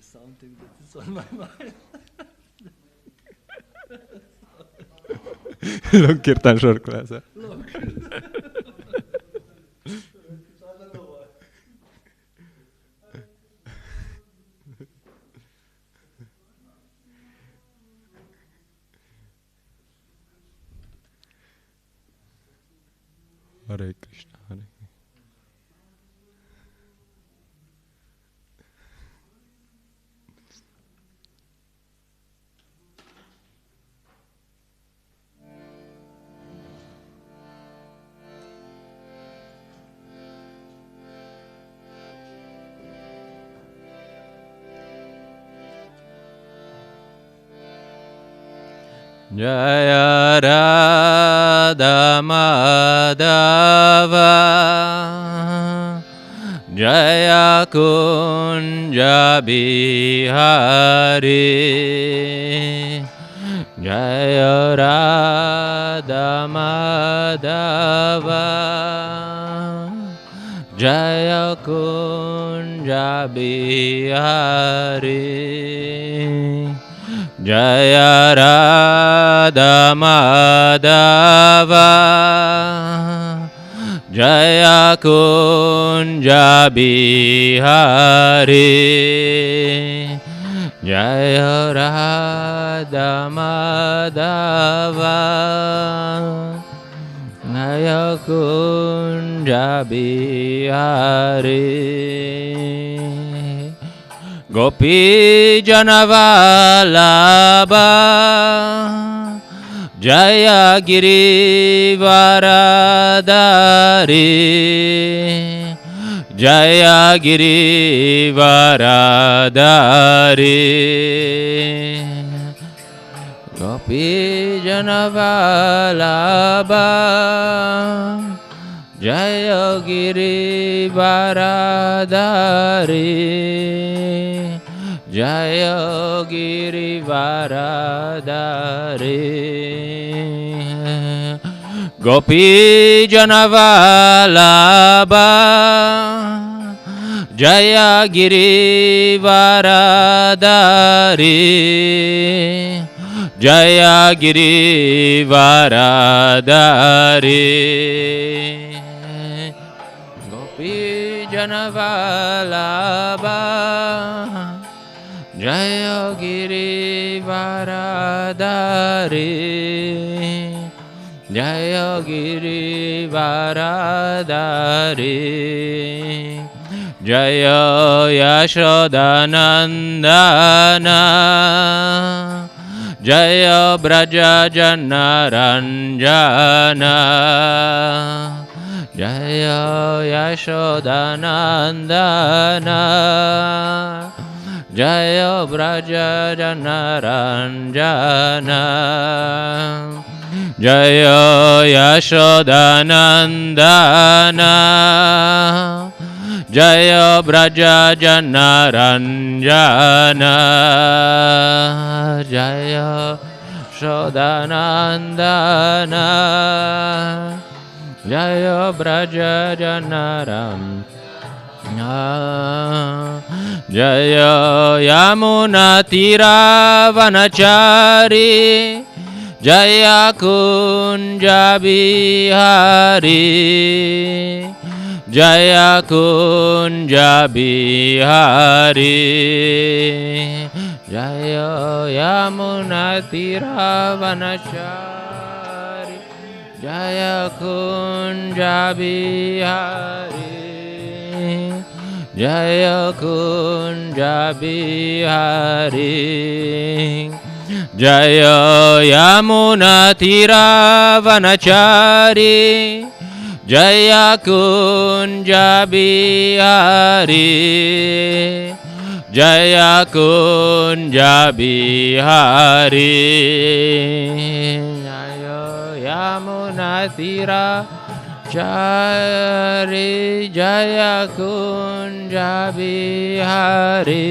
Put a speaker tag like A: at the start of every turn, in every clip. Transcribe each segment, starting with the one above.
A: something that is on my mind.
B: Live-kirtan sorkolása. Hare Krišna, Hare. Jaya Radha Madhava Jaya Kunja Bihari Jaya Radha Madhava Jaya Kunja Bihari Jaya Radha Madhava Jaya Kunja Bihari Jaya Radha Madhava Jaya Kunja Bihari Gopi Janavalabha Jaya Giri Varadari Jaya Giri Varadari Gopi Janavalabha Jaya Giri Varadari Jaya Giri Varadari Gopi Janavalabha Jaya Giri Varadari Jaya Giri Varadari Gopi Janavalabha Jaya Giri Varadari Jaya Giri Varadari Jaya Yashodanandana Jaya Braja Janaranjana Jaya Yashodanandana Jaya Braja Janaranjana Jaya Yashodanandana Jaya Braja Janaranjana Jaya Shodanandana Jaya Braja Janaranjana Jaya Yamuna Tira Vanachari Jaya Kunja Bihari Jaya Kunja Bihari Jaya Yamuna Tira Vanachari Jaya Kunja Bihari Jaya Kunja Bihari Jaya Yamuna Tira Vanachari Jaya Kunja Bihari Jaya Kunja Bihari Jaya Yamuna Tira Chari Jaya Kunja Bihari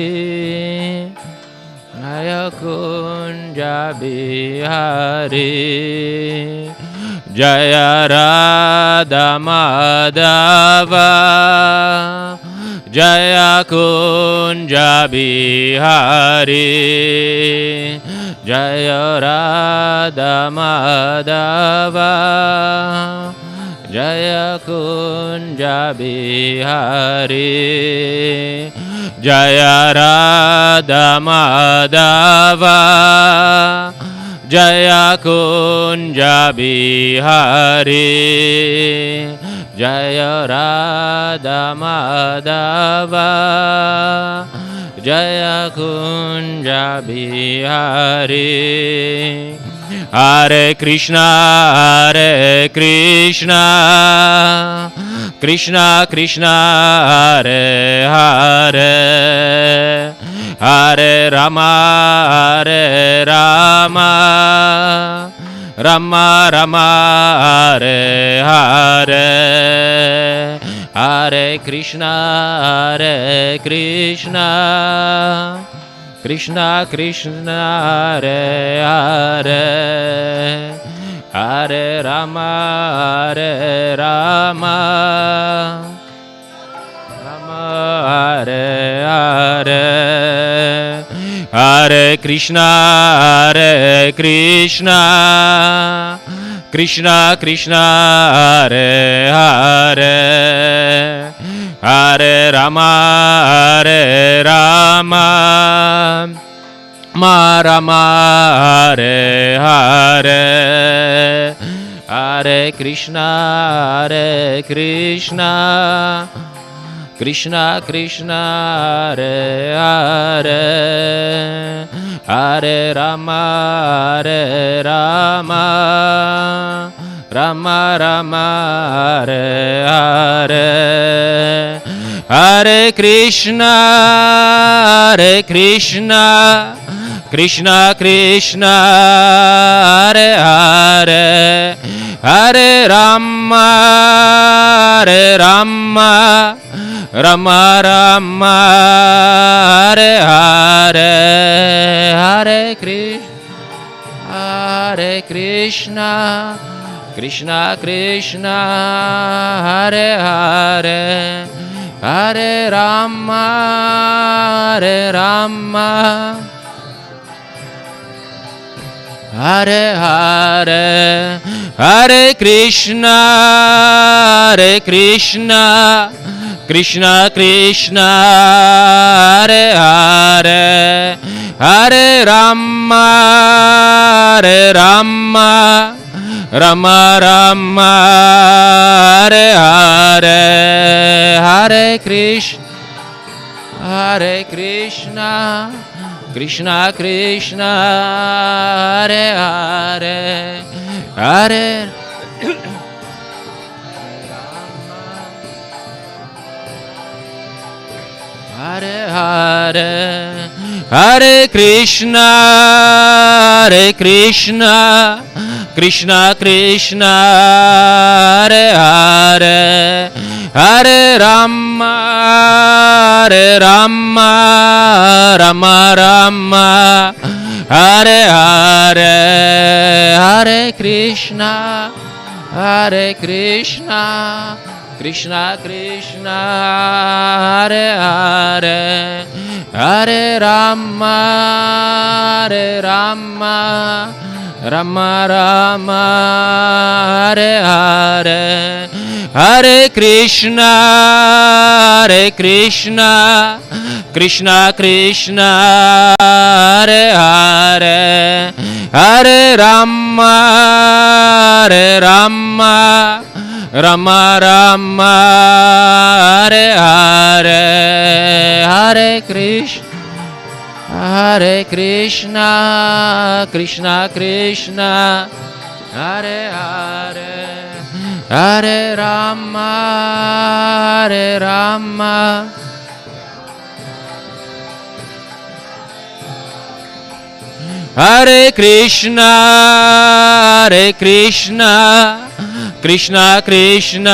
B: Jaya Kunja Bihari Jaya Radha Madhava Jaya Kunja Bihari, Jaya Radha Madhava, Jaya Kunja Bihari, Jaya Radha Madhava, Jaya Kunja Bihari, Jaya Radha Madhava, Jaya Kunja Bihari. Hare Krishna, Hare Krishna, Krishna Krishna, Hare Hare, Hare Rama, Hare Rama, Rama Rama, Hare Hare, Hare Krishna, Hare Krishna, Krishna Krishna, Hare Hare, Hare Rama, Hare Rama, Rama Hare Hare, Hare Krishna, Hare Krishna, Krishna Krishna, Hare Hare, Hare Rama, Hare Rama, Rama Hare Hare, Hare Krishna, Hare Krishna, Krishna Krishna, Hare Hare, Hare Rama, Hare Rama, Rama Rama, Hare Hare, Hare Krishna, Hare Krishna, Krishna Krishna, Hare Hare, Hare Rama, Hare Rama, Rama Rama, Hare Hare, Hare Krishna, Krishna Krishna, Hare Hare, Hare Rama, Hare Rama, Hare Hare, Hare Krishna, Hare Krishna, Krishna Krishna, Hare Hare, Hare Rama, Hare Rama, Rama Rama, Hare Hare, Hare Krishna, Krishna Krishna, Hare Hare, Hare Hare Hare, Hare Krishna, Hare Krishna, Krishna Krishna, Hare Hare, Hare Rama, Hare Rama, Rama Rama, Hare Hare, Hare Krishna, Krishna Krishna, Hare Hare, Hare Rama, Hare Rama, Rama Rama, Hare Hare, Hare Krishna, Krishna Krishna, Hare Hare, Hare Rama, Hare Rama, Rama Rama, Hare Hare, Hare Krishna, Krishna Krishna, Hare Hare, Hare Rama, Hare Rama, Hare Krishna, Krishna Krishna,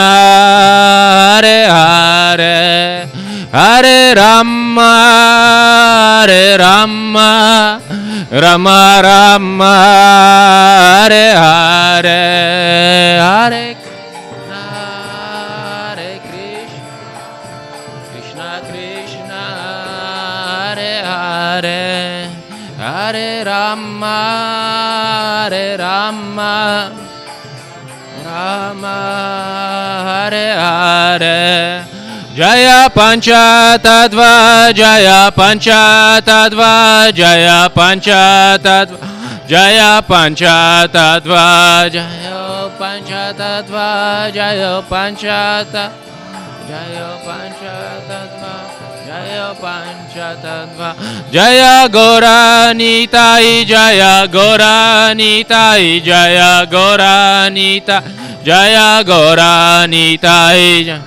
B: Hare Hare, Hare Rama, Hare Rama, Rama Rama, Hare Hare, Hare Krishna, Krishna Rama, Hare-rama, Rama, Hare-hare. Jaya Pancha-tattva, Jaya Pancha-tattva, Jaya Pancha-tattva, Jaya Pancha-tattva, Jaya Pancha-tattva, Jaya Pancha-tattva, Jaya Pancha-tattva, Jaya Pancha-tattva, Jaya Gaura-nitai, Jaya Gaura-nitai, Jaya Gaura-nitai, Jaya Gaura-nitai,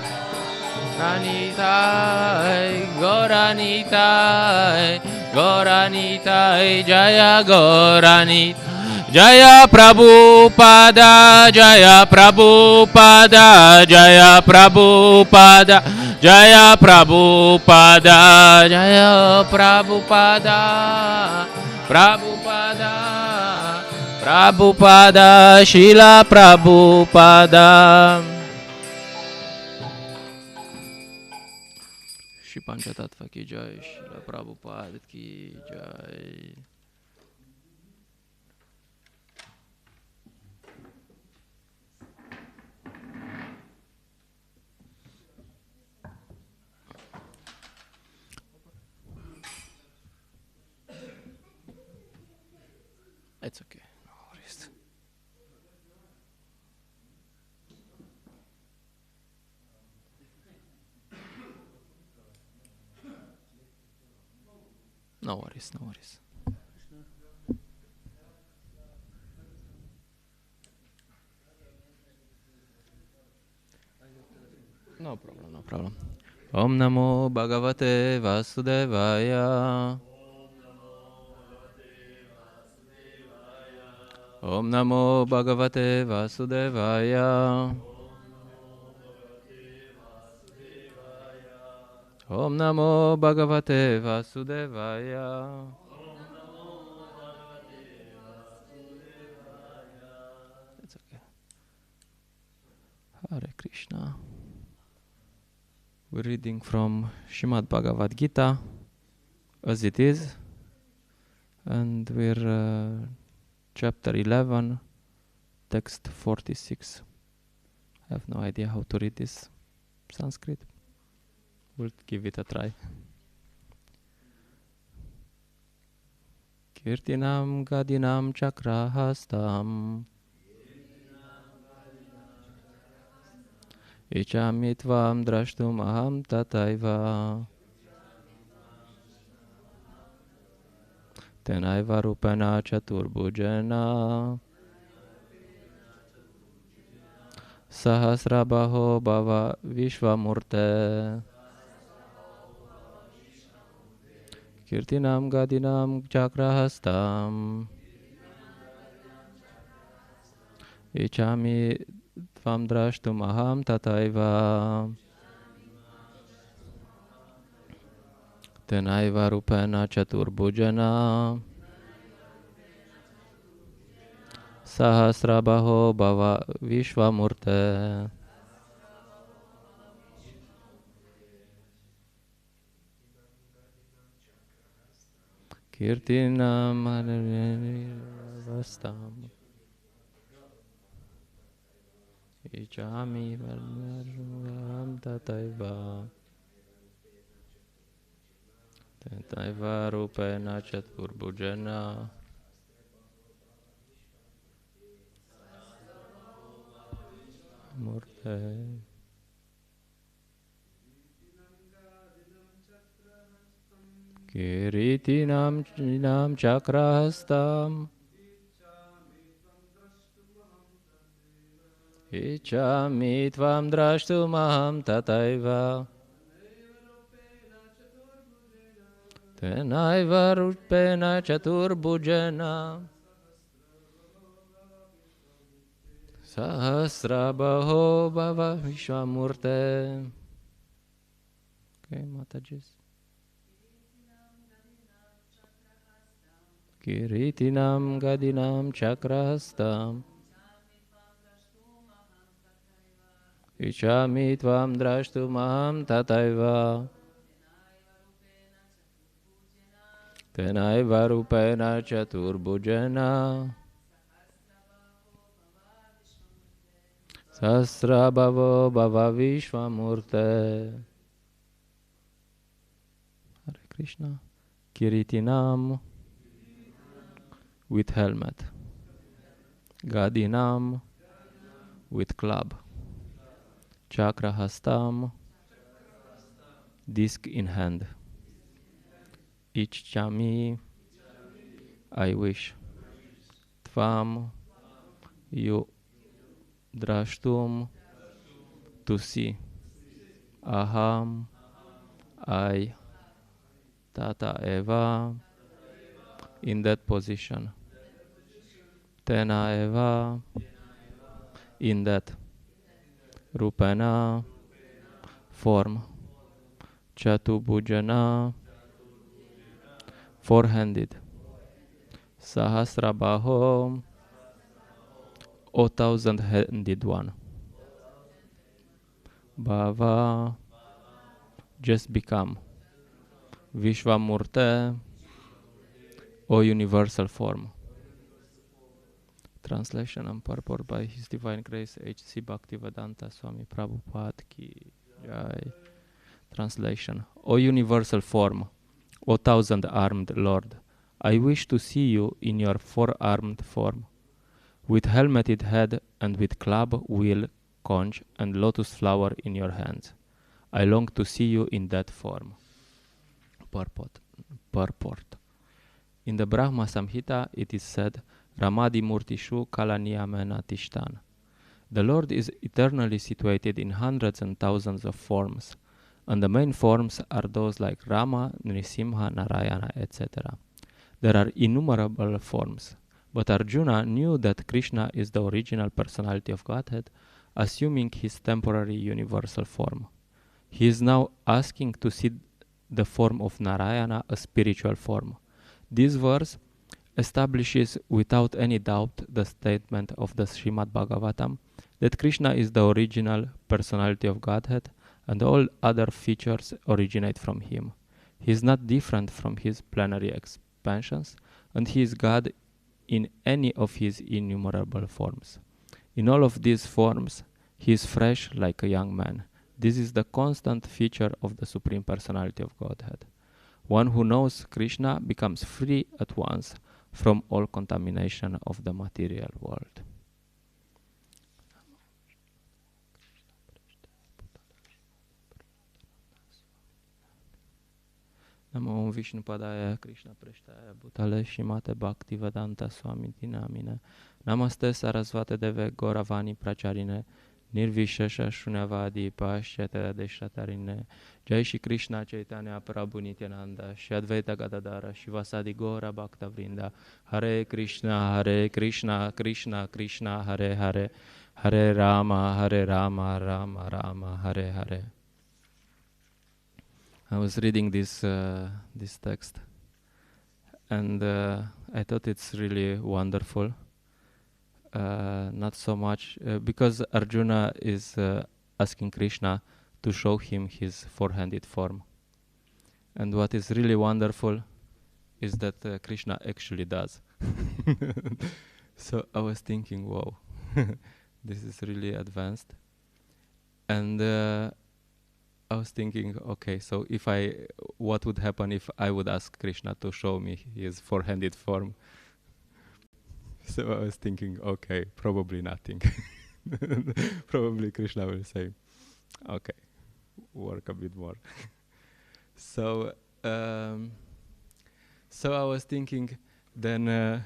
B: Gaura-nitai, Gaura-nitai, Jaya Gaura-nitai. Jaya Prabhupada, Jaya Prabhupada, Jaya Prabhupada, Jaya Prabhupada, Jaya Prabhupada, Prabhupada, Prabhupada, Srila Prabhupada. Shri Panchatattva ki jai, Srila Prabhupada ki jai. It's okay, no worries. No worries, no worries. No problem, no problem. Om Namo Bhagavate Vasudevaya. Om Namo Bhagavate Vasudevaya. Om Namo Bhagavate Vasudevaya. It's okay. Hare Krishna. We're reading from Srimad Bhagavad Gita as it is, and we're chapter 11, text 46. I have no idea how to read this Sanskrit. We'll give it a try. Kirtinam gadinam chakrahastam Ichami tvam drashtum aham tataiva Tenaiva rupena chaturbhujena Sahasrabaho bhava vishvamurte Kirtinam gadinam chakrahastam Ichami tvam drashtum aham tataiva Tenaiva rupena chaturbhujena Sahasrabaho bhava vishvamurte. Kirtinam vastam Ichami varnam tataiva Tataiva rupena chaturbhujena Murte. Kiritinam chakrahastam Ichami tvam drashtumaham tataiva Tenaiva rupena chaturbhujena Sahasrabaho bhava vishvamurte. Okay, Matajis. Kiritinam gadinam chakrahastam Ichami tvam drashtumaham tataiva Tena eva rupena chaturbhujena Sasrabhavo bhava vishvamurte. Hare Krishna. Kiritinam with helmet. Gadinam with club. Chakrahastam disc in hand. Ichchami I wish. Tvam you drashtum to see. Aham I tata eva in that position. Tena eva in that rupena form. Chatubhujana four-handed. Sahasrabaho 1,000-handed one. Bhava just become. Vishvamurte or universal form. Translation and purport by His Divine Grace H.C. Bhaktivedanta Swami Prabhupada Ki Jai. Translation. O universal form, O thousand-armed Lord, I wish to see you in your four-armed form, with helmeted head and with club, wheel, conch, and lotus flower in your hands. I long to see you in that form. Purport. In the Brahma Samhita it is said, Ramadi Murtishu Kalaniyamena Tishtan. The Lord is eternally situated in hundreds and thousands of forms, and the main forms are those like Rama, Nrisimha, Narayana, etc. There are innumerable forms, but Arjuna knew that Krishna is the original personality of Godhead, assuming his temporary universal form. He is now asking to see the form of Narayana, a spiritual form. This verse establishes without any doubt the statement of the Srimad Bhagavatam that Krishna is the original personality of Godhead and all other features originate from him. He is not different from his plenary expansions, and he is God in any of his innumerable forms. In all of these forms, he is fresh like a young man. This is the constant feature of the Supreme Personality of Godhead. One who knows Krishna becomes free at once from all contamination of the material world. Namo Vishnu Padaya Krishna Preshtaya Bhutale Shimate Bhaktivedanta Swami Dinamine Namaste Sarasvate Deve Gauravani Pracharine Nirvishesha Shunyavadi Pashyate Deshatarine Jai Shri Krishna Chaitanya Prabhu Nityananda Shri Advaita Gadadara Shivasadi Gaura Bhakta Vrinda Hare Krishna Krishna Krishna Hare Hare Hare Rama Rama Rama Hare Hare. I was reading this text, and I thought it's really wonderful. Not so much because Arjuna is asking Krishna to show him his four-handed form, and what is really wonderful is that Krishna actually does. So I was thinking, wow, this is really advanced, and I was thinking, okay, so what would happen if I would ask Krishna to show me his four-handed form? So I was thinking, okay, probably nothing. Probably Krishna will say, okay, work a bit more. So I was thinking, then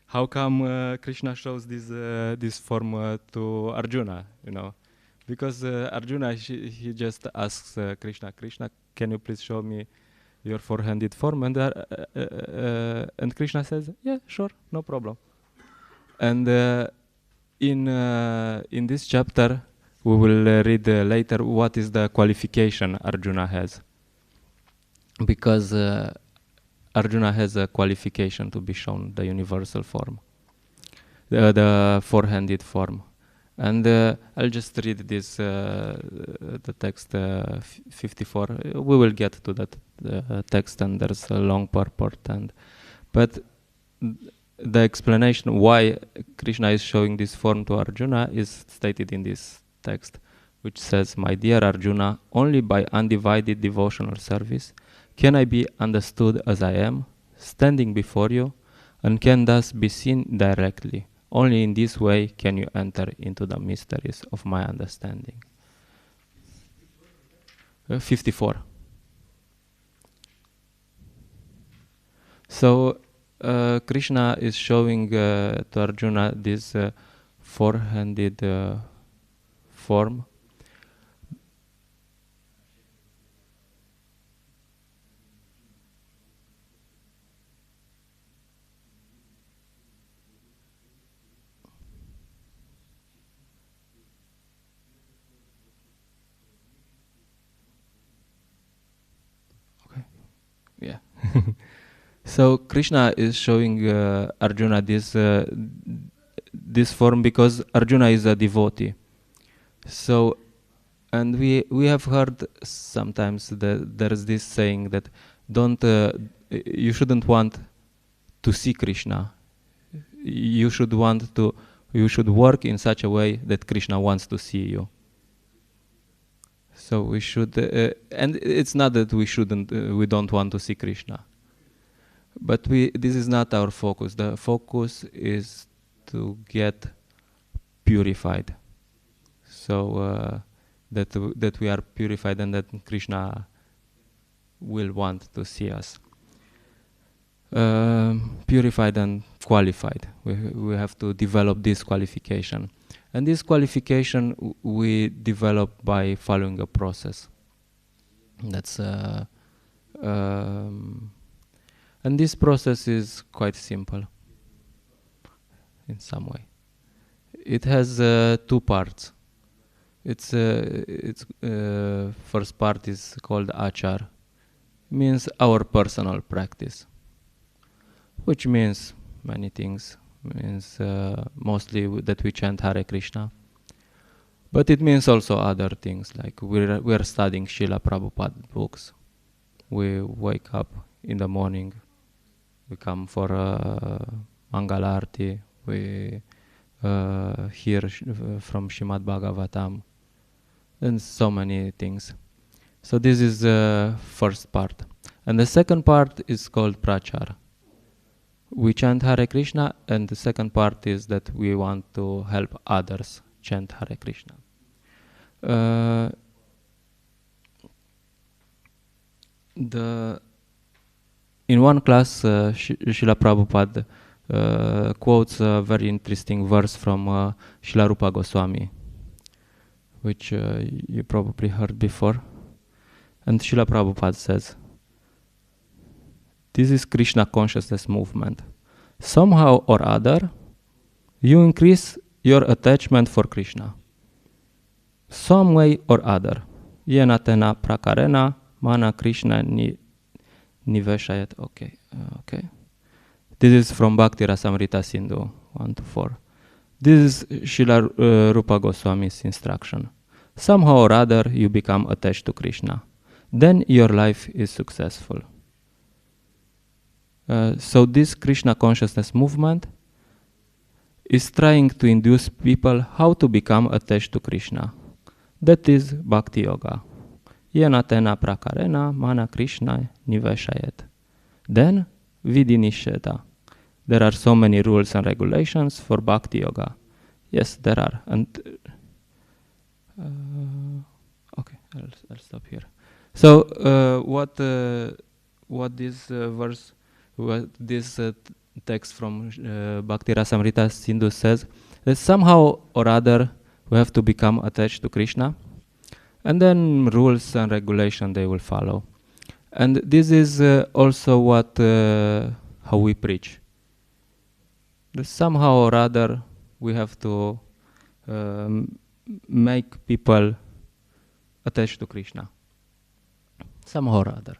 B: how come Krishna shows this form to Arjuna, you know? Because Arjuna, he just asks Krishna, can you please show me your four-handed form? And Krishna says, yeah, sure, no problem. And in this chapter, we will read later what is the qualification Arjuna has. Because Arjuna has a qualification to be shown the universal form, the four-handed form. And I'll just read this, the text 54. We will get to that text, and there's a long purport. But the explanation why Krishna is showing this form to Arjuna is stated in this text, which says, "My dear Arjuna, only by undivided devotional service can I be understood as I am, standing before you, and can thus be seen directly. Only in this way can you enter into the mysteries of my understanding." 54. So Krishna is showing to Arjuna this four-handed form. Yeah. So Krishna is showing Arjuna this form because Arjuna is a devotee. So, and we have heard sometimes that there is this saying that you shouldn't want to see Krishna. You should work in such a way that Krishna wants to see you. So we should, and it's not that we don't want to see Krishna, but this is not our focus. The focus is to get purified, so that we are purified and that Krishna will want to see us. Purified and qualified. We have to develop this qualification. And this qualification we develop by following a process. That's and this process is quite simple in some way. It has 2 parts. Its first part is called achar, means our personal practice, which means many things. Means mostly that we chant Hare Krishna, but it means also other things, like we are studying Srila Prabhupada books. We wake up in the morning, we come for Mangala Arti, we hear from Srimad Bhagavatam, and so many things. So this is the first part, and the second part is called Prachar. We chant Hare Krishna, and the second part is that we want to help others chant Hare Krishna. In one class, Srila Prabhupada quotes a very interesting verse from Srila Rupa Goswami, which you probably heard before. And Srila Prabhupada says, "This is Krishna consciousness movement. Somehow or other, you increase your attachment for Krishna. Some way or other. Yena tena prakarena mana Krishna niveshayat." Okay. This is from Bhakti Rasamrita Sindhu 1-4. This is Srila Rupa Goswami's instruction. Somehow or other, you become attached to Krishna. Then your life is successful. So this Krishna consciousness movement is trying to induce people how to become attached to Krishna. That is bhakti-yoga. Yena tena prakarena mana Krishna niveshayet. Then vidhi nisheta. There are so many rules and regulations for bhakti-yoga. Yes, there are. And okay, I'll stop here. So what this verse, what this text from Bhakti Rasamrita Sindhu says, that somehow or other we have to become attached to Krishna, and then rules and regulation they will follow. And this is also what how we preach. That somehow or other we have to make people attached to Krishna. Somehow or other.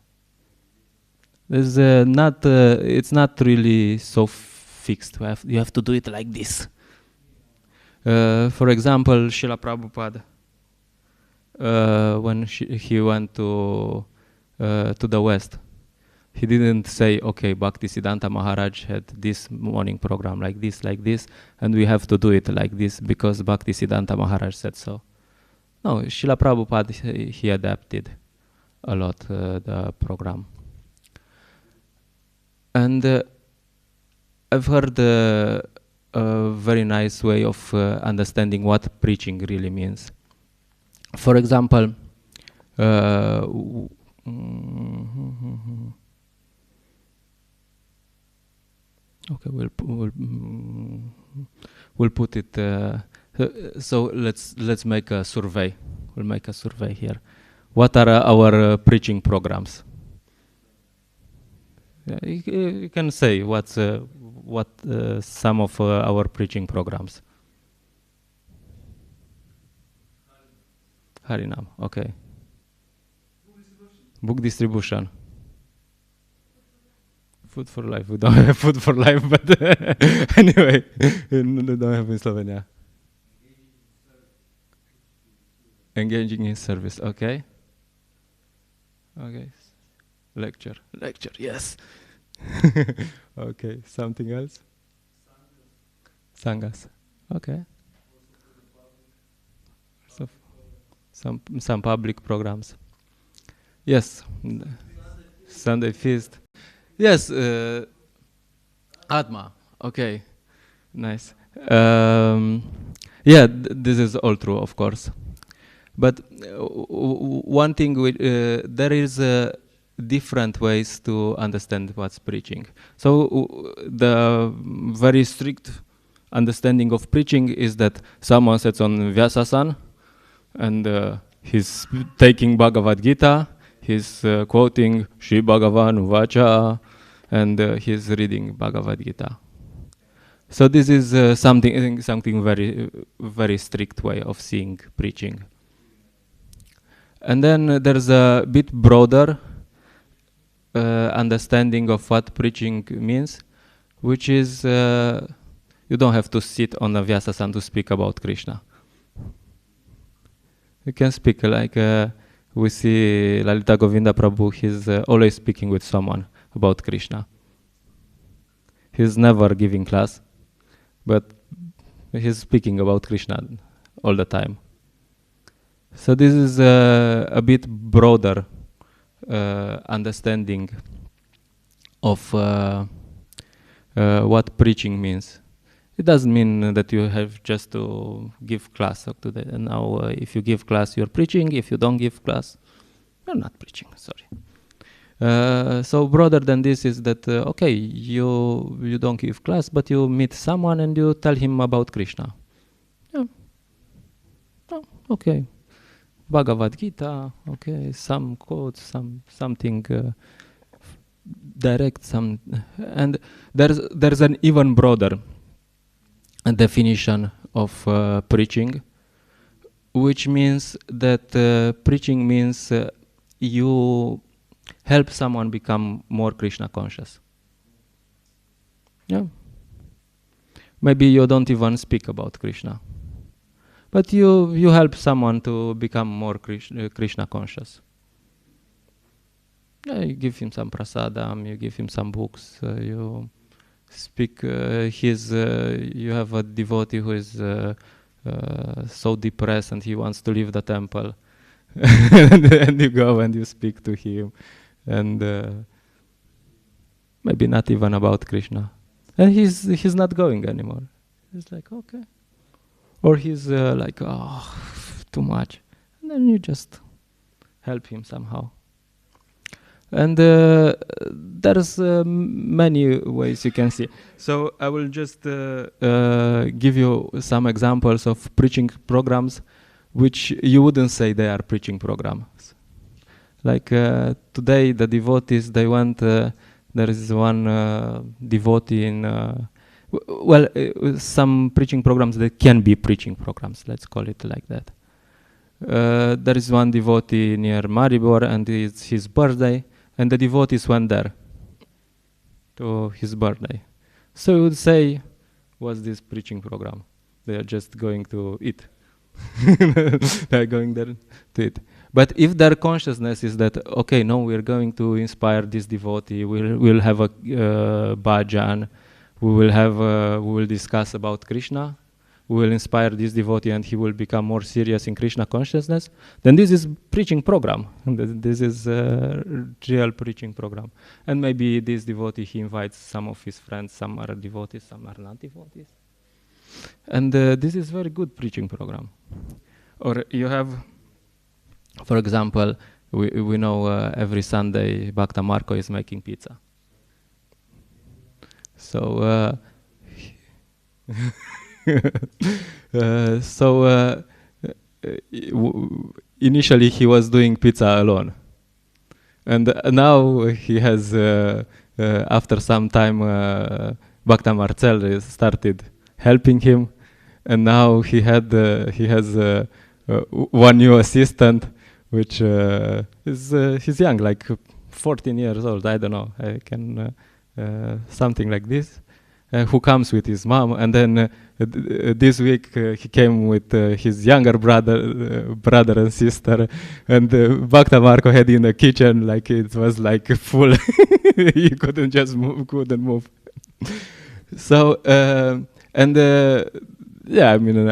B: There's it's not really so fixed. You have to do it like this. For example, Srila Prabhupada, when he went to the West, he didn't say, okay, Bhaktisiddhanta Maharaj had this morning program like this, and we have to do it like this because Bhaktisiddhanta Maharaj said so. No, Srila Prabhupada, he adapted a lot the program. And I've heard a very nice way of understanding what preaching really means. For example, okay, we'll put it. So let's make a survey. We'll make a survey here. What are our preaching programs? Yeah, you can say what some of our preaching programs. Harinam, okay. Book distribution. Food for life. We don't have food for life, but anyway, we don't have in Slovenia. Engaging in service, okay. Okay. Lecture, yes. Okay, something else? Sanghas, okay. So, some public programs. Yes, Sunday feast. Yes, Atma, okay, nice. Yeah, this is all true, of course. But one thing, there is different ways to understand what's preaching. So the very strict understanding of preaching is that someone sits on Vyasasana and he's taking Bhagavad Gita, he's quoting Shri Bhagavan Uvacha, and he's reading Bhagavad Gita. So this is something very, very strict way of seeing preaching. And then there's a bit broader understanding of what preaching means, which is you don't have to sit on a Vyasasana to speak about Krishna. You can speak like we see Lalita Govinda Prabhu, he's always speaking with someone about Krishna. He's never giving class, but he's speaking about Krishna all the time. So this is a bit broader understanding of what preaching means. It doesn't mean that you have just to give class. Now, if you give class, you're preaching. If you don't give class, you're not preaching. Sorry. So broader than this is that okay, you don't give class, but you meet someone and you tell him about Krishna. Yeah. Oh, okay. Bhagavad Gita, okay, some quotes, something direct, and there's an even broader definition of preaching, which means that preaching means you help someone become more Krishna conscious. Yeah. Maybe you don't even speak about Krishna, but you help someone to become more Krishna conscious. Yeah, you give him some prasadam, you give him some books, you speak. You have a devotee who is so depressed and he wants to leave the temple, and you go and you speak to him, and maybe not even about Krishna, and he's not going anymore. He's like, okay. Or he's like, oh, too much. And then you just help him somehow. And there's many ways you can see. So I will just give you some examples of preaching programs which you wouldn't say they are preaching programs. Like today, the devotees, they went, there is one devotee in... some preaching programs that can be preaching programs, let's call it like that. There is one devotee near Maribor and it's his birthday, and the devotees went there to his birthday. So you would say, what's this preaching program? They are just going to eat. They are going there to eat. But if their consciousness is that, okay, no, we're going to inspire this devotee, we'll have a bhajan, we will discuss about Krishna, we will inspire this devotee and he will become more serious in Krishna consciousness, then this is preaching program. This is a real preaching program. And maybe this devotee, he invites some of his friends, some are devotees, some are not devotees. And this is very good preaching program. Or you have, for example, we know every Sunday Bhakta Marco is making pizza. So initially he was doing pizza alone, and now he has after some time Bhakta Marcel started helping him, and now he has one new assistant, which he's young, like 14 years old. I don't know. I can something like this. Who comes with his mom, and then this week he came with his younger brother and sister, and Bhakta Marco had in the kitchen like it was like full. He couldn't move. So yeah, I mean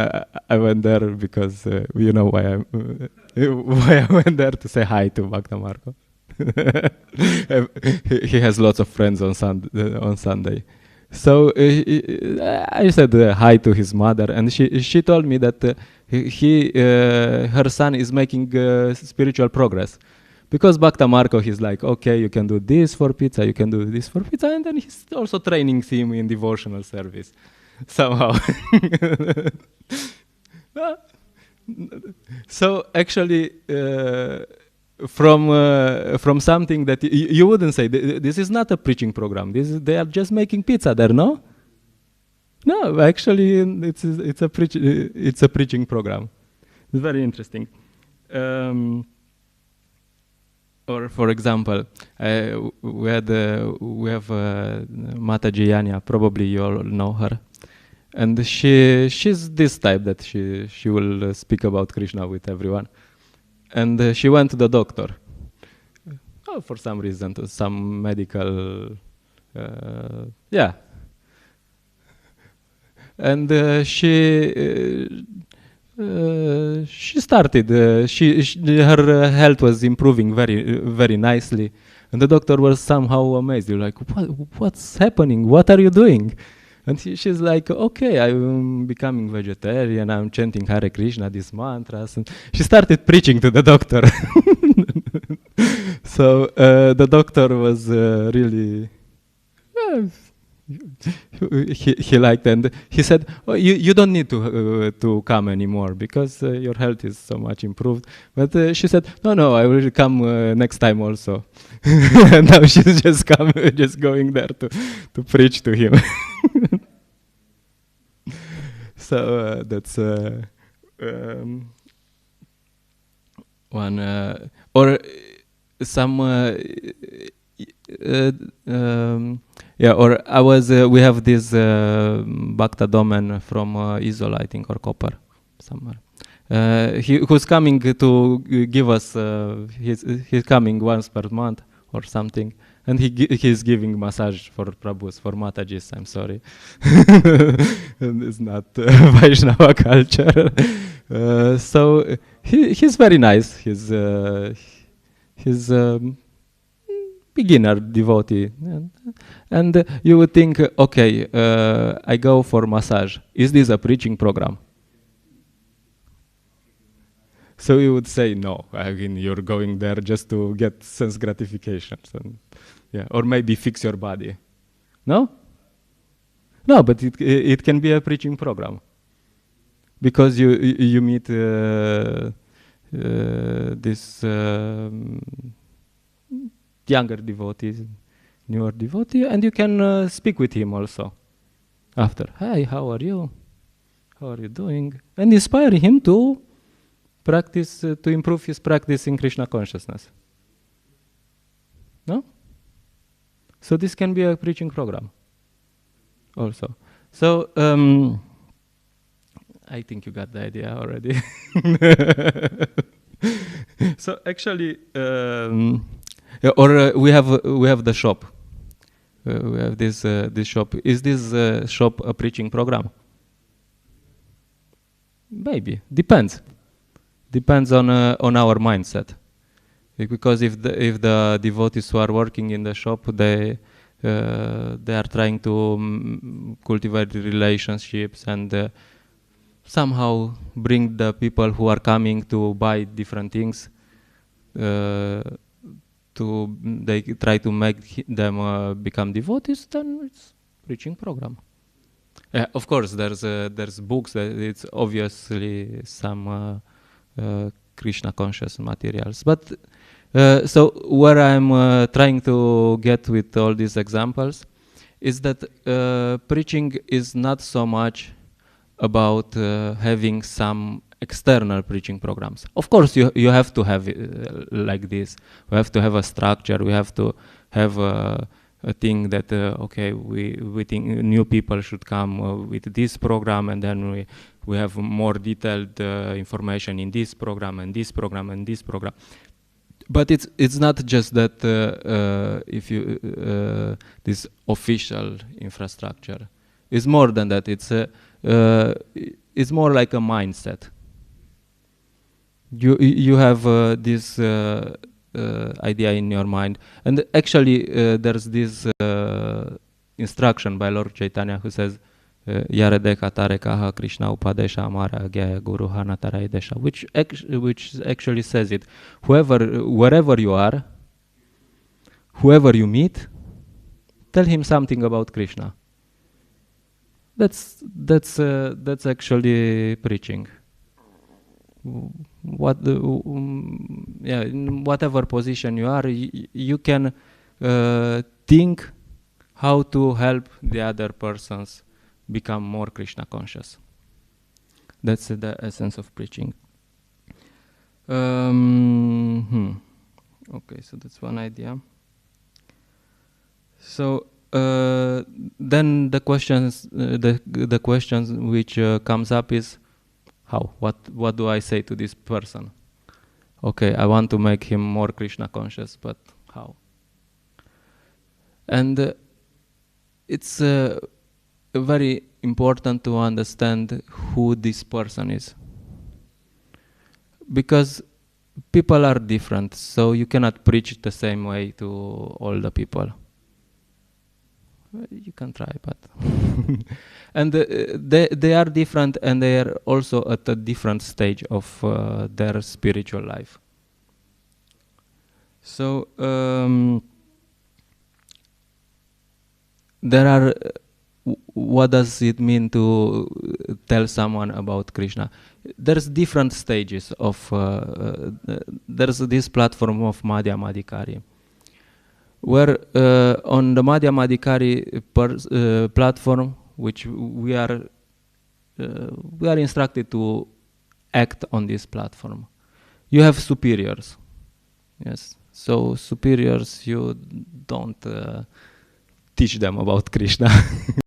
B: I went there because you know why I went there to say hi to Bhakta Marco. He has lots of friends on Sunday. So I said hi to his mother, and she told me that her son is making spiritual progress, because Bhakta Marco, he's like, okay, you can do this for pizza, you can do this for pizza, and then he's also training him in devotional service somehow. So actually, from something that you wouldn't say, this is not a preaching program. They are just making pizza there, no? No, actually, it's a preaching program. It's very interesting. Or for example, we have Mataji Yanya. Probably you all know her, and she's this type that she will speak about Krishna with everyone. And she went to the doctor, for some reason, to some medical, yeah. And she started. Her health was improving very, very nicely, and the doctor was somehow amazed. You're like, what's happening? What are you doing? And she's like, okay, I'm becoming vegetarian, I'm chanting Hare Krishna, these mantras. And she started preaching to the doctor. So the doctor was really, he liked, and he said, oh, you don't need to come anymore because your health is so much improved. But she said, no, I will come next time also. And now she's just going there to preach to him. So that's one, or some, yeah. Or I was. We have this Bhakta Domen from Isola, I think, or Copper, somewhere. Who's coming to give us. He's coming once per month or something. And he's giving massage for Prabhus, for Matajis, I'm sorry. And it's not Vaishnava culture. So he's very nice. He's beginner devotee. And you would think, okay, I go for massage. Is this a preaching program? So you would say, no, I mean, you're going there just to get sense gratifications. And yeah, or maybe fix your body. No? No, but it can be a preaching program. Because you meet this younger devotee, newer devotee, and you can speak with him also after. Hi, how are you? How are you doing? And inspire him to practice, to improve his practice in Krishna consciousness. No? So this can be a preaching program also. So I think you got the idea already. So actually, we have the shop. We have this shop. Is this shop a preaching program? Maybe, depends. Depends on our mindset. Because if the devotees who are working in the shop, they are trying to cultivate relationships and somehow bring the people who are coming to buy different things. They try to make them become devotees. Then it's preaching program. Of course, there's books that it's obviously some Krishna conscious materials, but so where I'm trying to get with all these examples is that preaching is not so much about having some external preaching programs. Of course, you have to have it like this. We have to have a structure. We have to have a thing that okay, we think new people should come with this program, and then we have more detailed information in this program and this program and this program. But it's not just that if you this official infrastructure. It's more than that. It's more like a mindset. You have this idea in your mind, and actually there's this instruction by Lord Chaitanya who says Yare Deka Tareka Ha Krishna Upadesha Amara Gya Guru Hanatara Desha, which actually says it. Wherever you are, whoever you meet, tell him something about Krishna. That's actually preaching. In whatever position you are, you can think how to help the other persons become more Krishna conscious. That's the essence of preaching. Okay, so that's one idea. So then the questions which comes up is, how? What do I say to this person? Okay, I want to make him more Krishna conscious, but how? And it's very important to understand who this person is, because people are different, so you cannot preach the same way to all the people. You can try, but and they are different, and they are also at a different stage of their spiritual life. So there are. What does it mean to tell someone about Krishna? There's different stages of. There's this platform of Madhya Madhikari, where on the Madhya Madhikari platform, which we are instructed to act on this platform, you have superiors. Yes, so superiors, you don't teach them about Krishna.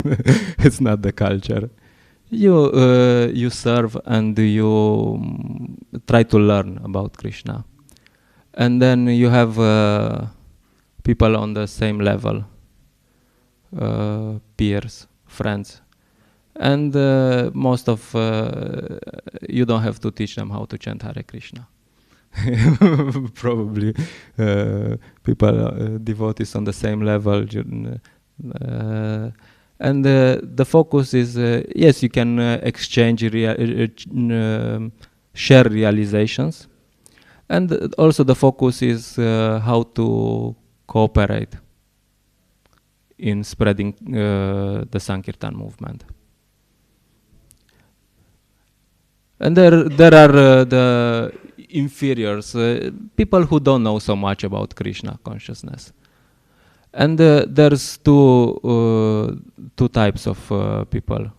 B: It's not the culture. You serve and you try to learn about Krishna, and then you have people on the same level, peers, friends, and most of you don't have to teach them how to chant Hare Krishna. Probably people, devotees on the same level, and the focus is yes, you can exchange, share realizations, and also the focus is how to cooperate in spreading the Sankirtan movement. And there are the inferiors, people who don't know so much about Krishna consciousness. And there's two types of people.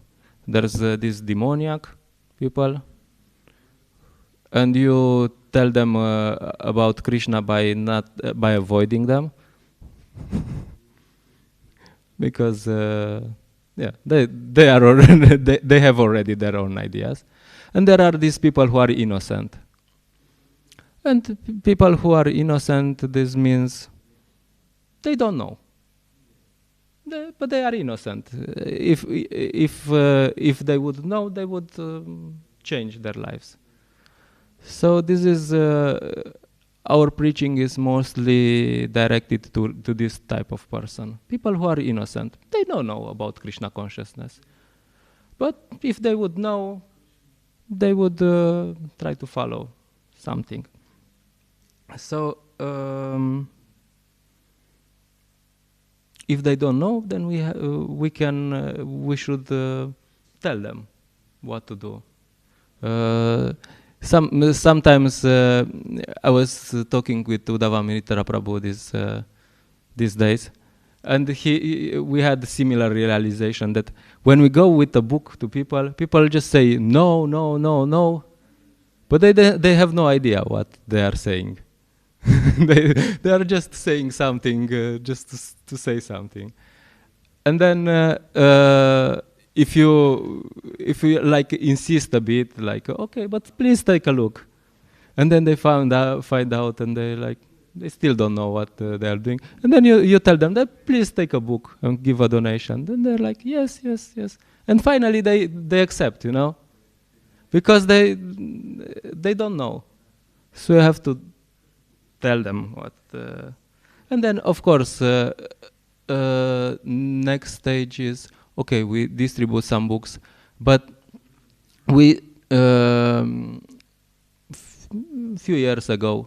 B: There's these demoniac people, and you tell them about Krishna by avoiding them, because they are already they have already their own ideas. And there are these people who are innocent. And people who are innocent, this means they don't know. But they are innocent. If they would know, they would change their lives. So this is our preaching is mostly directed to this type of person. People who are innocent, they don't know about Krishna consciousness. But if they would know, they would try to follow something. So if they don't know, then we should tell them what to do. Sometimes I was talking with Uddhava Mitra Prabhu these days, and we had a similar realization that when we go with a book to people just say no, no, no, no, but they have no idea what they are saying. they are just saying something just to say something, and then if you like insist a bit, like okay, but please take a look, and then they find out, and they still don't know what they are doing, and then you tell them that please take a book and give a donation. Then they're like yes, yes, yes, and finally they accept, because they don't know, so you have to tell them what, and then of course next stage is okay, we distribute some books, but we few years ago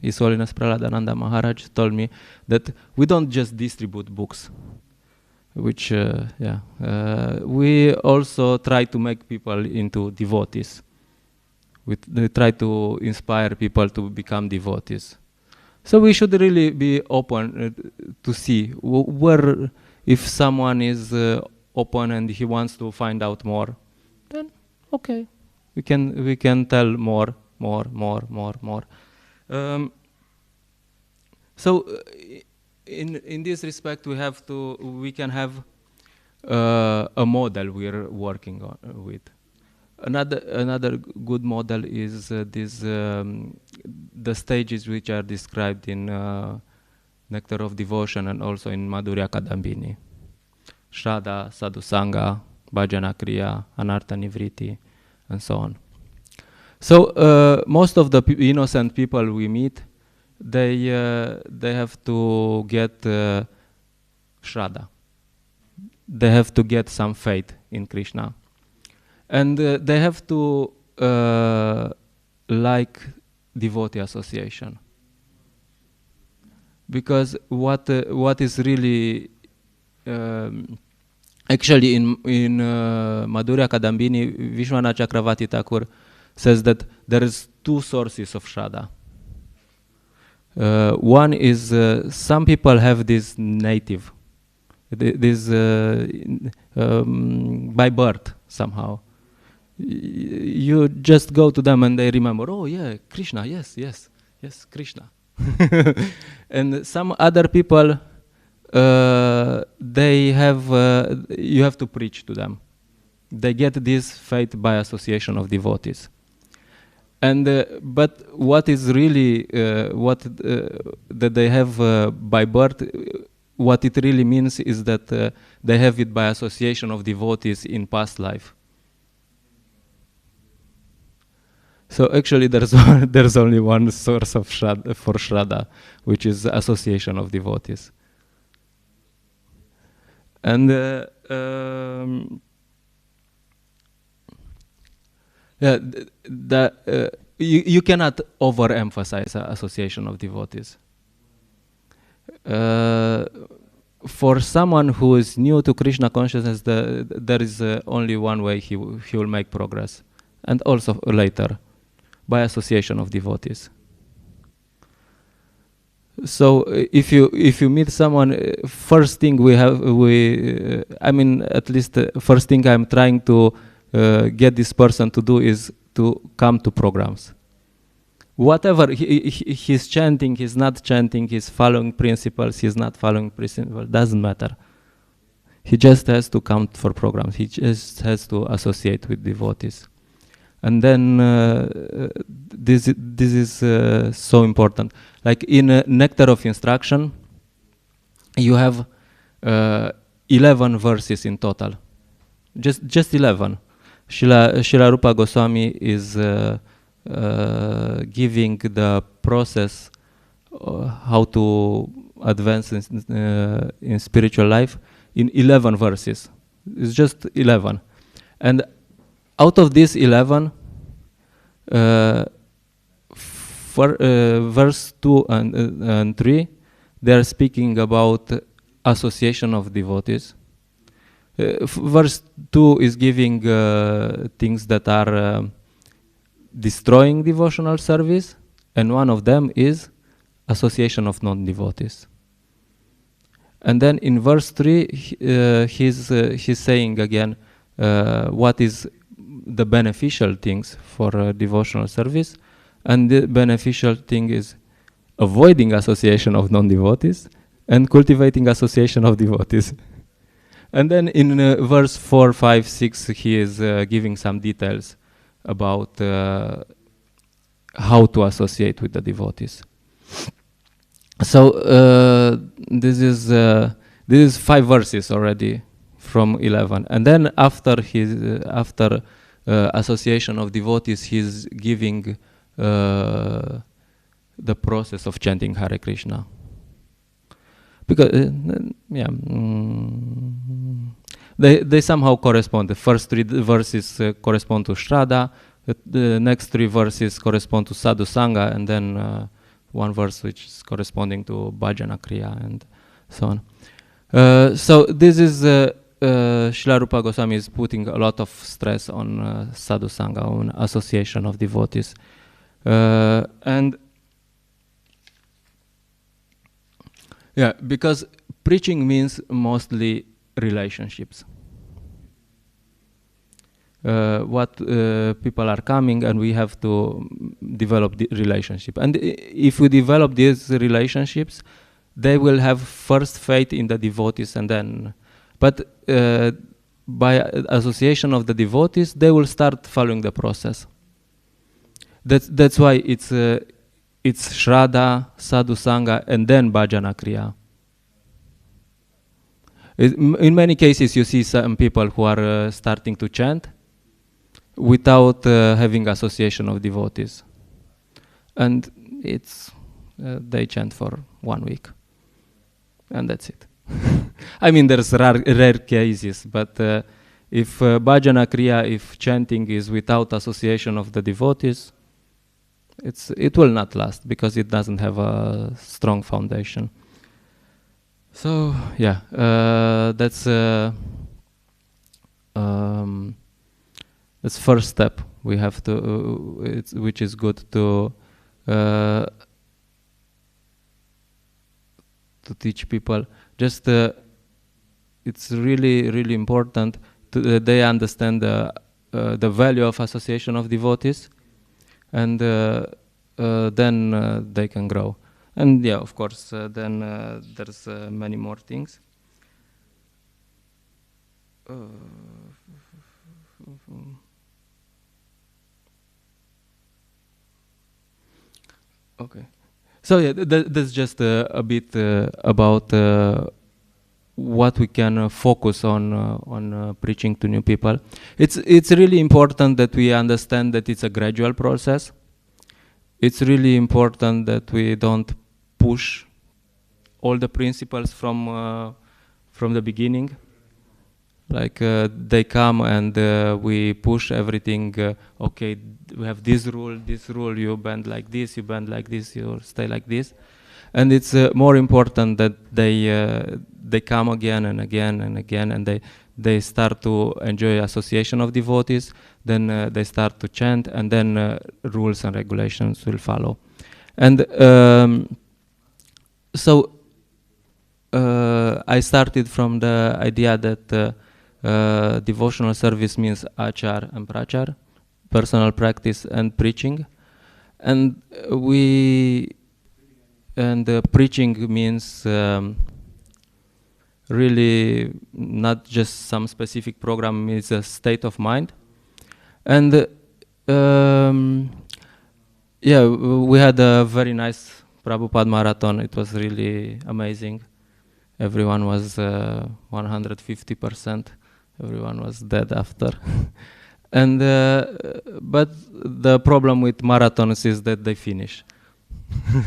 B: His Holiness Prahaladananda Maharaj told me that we don't just distribute books, which we also try to make people into devotees. We try to inspire people to become devotees. So we should really be open to see where, if someone is open and he wants to find out more, then okay, we can tell more. So in this respect, we can have a model we're working with. Another good model is the stages which are described in Nectar of Devotion and also in Madhurya Kadambini. Shraddha, Sadhusanga, Bhajana Kriya, Anartha Nivriti, and so on. So most of the innocent people we meet, they have to get Shraddha. They have to get some faith in Krishna. And they have to like devotee association, because what is really actually in Madhurya Kadambini, Vishwanath Chakravarti Thakur says that there is two sources of Shraddha. One is some people have this native, this by birth somehow. You just go to them and they remember, oh yeah, Krishna, yes, Krishna. And some other people, they have, you have to preach to them. They get this faith by association of devotees. And but what is really that they have by birth, what it really means is that they have it by association of devotees in past life. So actually there's only one source of for Shraddha, which is association of devotees. And you cannot overemphasize association of devotees. For someone who is new to Krishna consciousness, there is only one way he will make progress, and also later, by association of devotees. So if you meet someone, first thing at least first thing I'm trying to get this person to do is to come to programs. Whatever he's chanting, he's not chanting, he's following principles, he's not following principles, doesn't matter. He just has to come for programs. He just has to associate with devotees. And then this is so important. Like in Nectar of Instruction, you have 11 verses in total. Just 11. Srila Rupa Goswami is giving the process how to advance in spiritual life in 11 verses. It's just 11. And out of these 11, verse 2 and 3, they are speaking about association of devotees. Verse 2 is giving things that are destroying devotional service, and one of them is association of non-devotees. And then in verse 3, he's saying again what is the beneficial things for devotional service, and the beneficial thing is avoiding association of non-devotees and cultivating association of devotees. And then in verse 4, 5, 6, he is giving some details about how to associate with the devotees. So this is 5 verses already from 11, and then after association of devotees, he's giving the process of chanting Hare Krishna. Because they somehow correspond. The first 3 verses correspond to Shraddha, the next 3 verses correspond to Sadhu Sangha, and then one verse which is corresponding to Bhajana Kriya and so on. So this is Srila Rupa Goswami is putting a lot of stress on Sadhu Sangha, on association of devotees. And yeah, because preaching means mostly relationships. What people are coming, and we have to develop the relationship. And if we develop these relationships, they will have first faith in the devotees, and then, but by association of the devotees, they will start following the process. That's why it's Shraddha, Sadhu Sangha, and then Bhajana Kriya. In many cases, you see some people who are starting to chant without having association of devotees, and it's they chant for 1 week, and that's it. I mean, there's rare cases, but if Bhajana Kriya, if chanting is without association of the devotees, it will not last because it doesn't have a strong foundation. So yeah, that's first step we have to, which is good to teach people. Just it's really important to they understand the value of association of devotees, and then they can grow. And yeah, of course, then there's many more things. Okay. So yeah, that's just a bit about what we can focus on preaching to new people. It's really important that we understand that it's a gradual process. It's really important that we don't push all the principles from the beginning. Like they come and we push everything. Okay, we have this rule. You bend like this. You bend like this. You stay like this. And it's more important that they come again and again and again, and they start to enjoy association of devotees. Then they start to chant, and then rules and regulations will follow. And so I started from the idea that devotional service means achar and prachar, personal practice and preaching, and preaching means really not just some specific program, it's a state of mind. And yeah, we had a very nice Prabhupada marathon. It was really amazing. Everyone was 150%. Everyone was dead after. And but the problem with marathons is that they finish.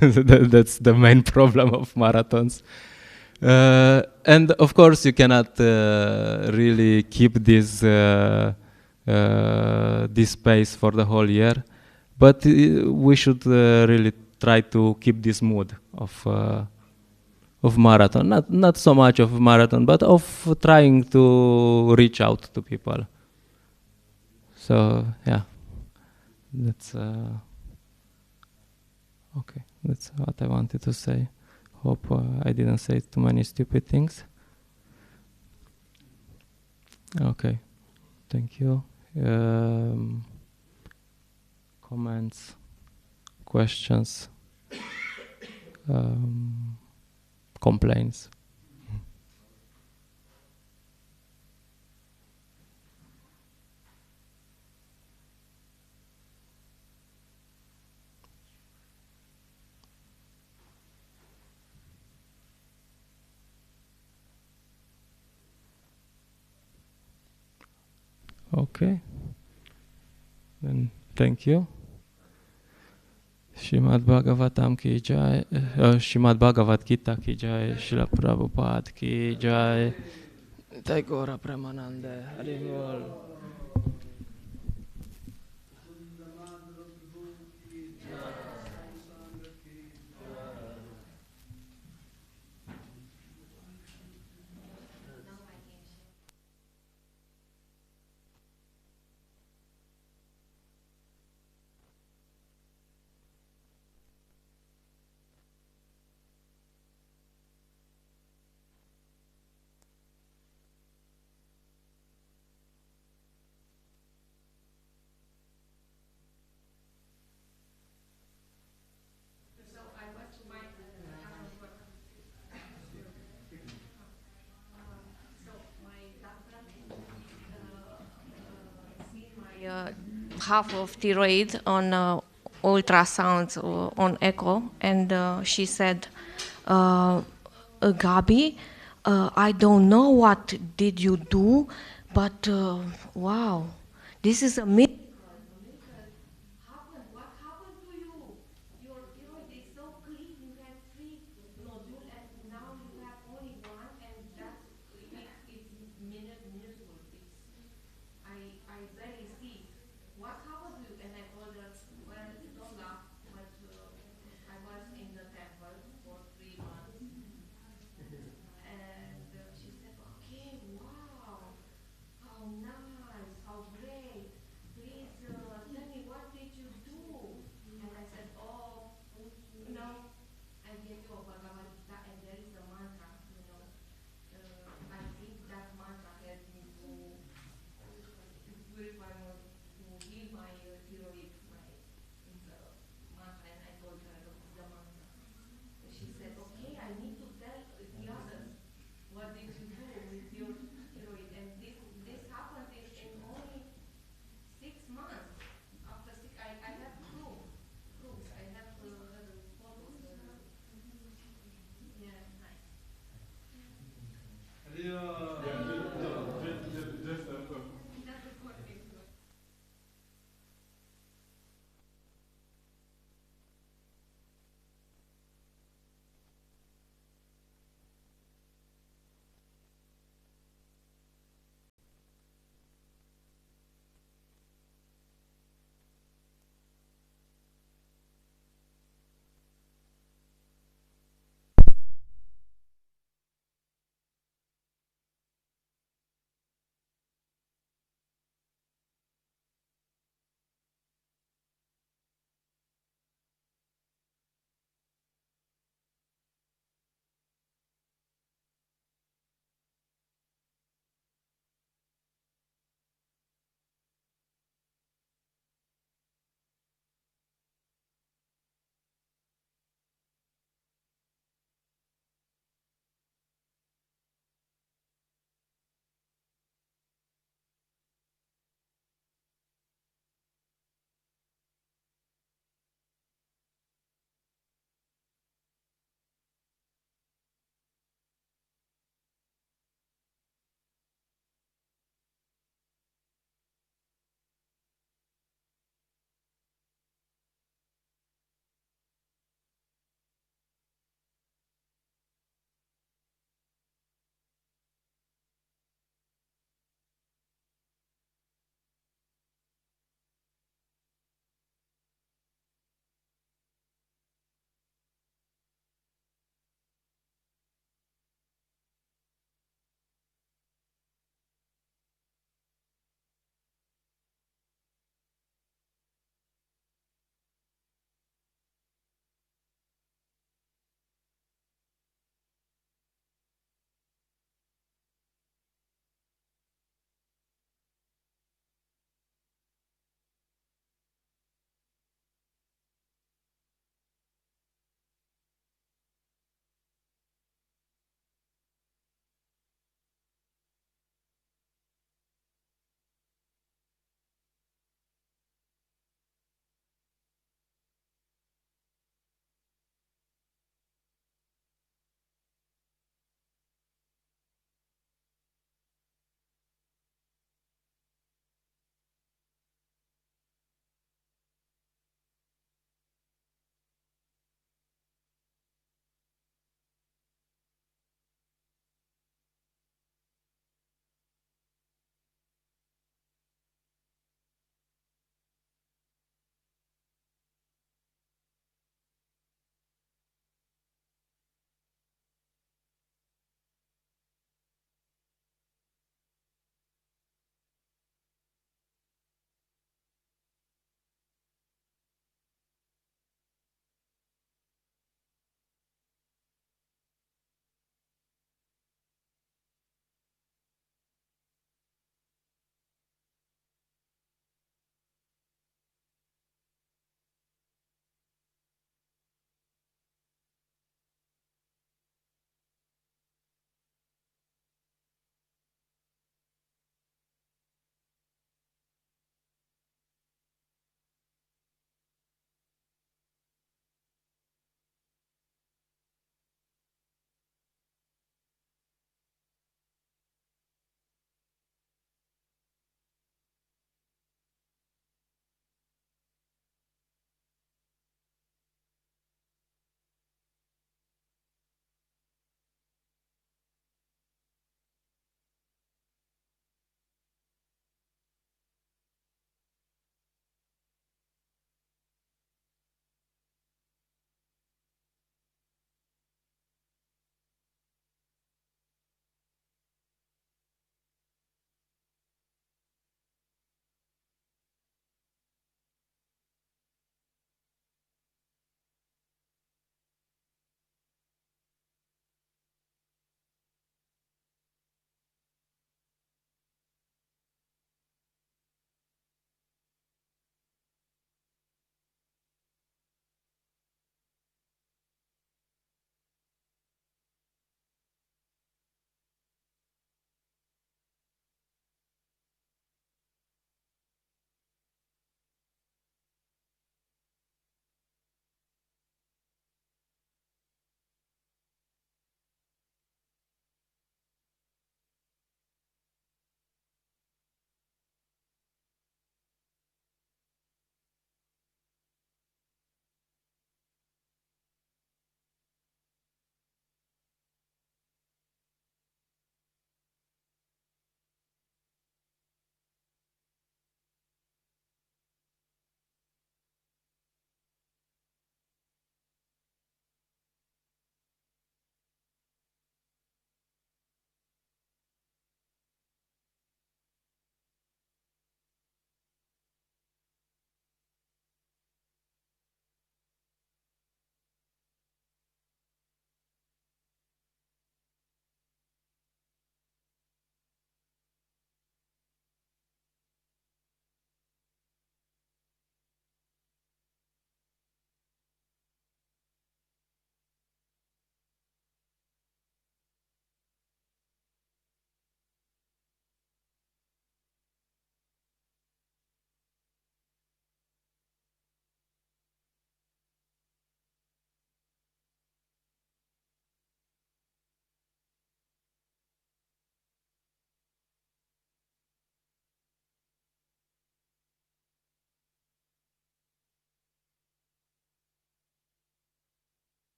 B: That's the main problem of marathons. And of course, you cannot really keep this pace for the whole year. But we should really try to keep this mood of marathon. Not so much of marathon, but of trying to reach out to people. So yeah, that's okay. That's what I wanted to say. Hope I didn't say too many stupid things. Okay, thank you. Comments, questions, complaints. Okay, then thank you. Shrimad Bhagavatam ki jai, Shrimad Bhagavad Gita ki jai, Srila Prabhupada ki jai, Jai Gaura Premanande, Hari Bol.
C: Half of thyroid on ultrasound on echo, and she said, Gabi, I don't know what did you do, but wow, this is amazing.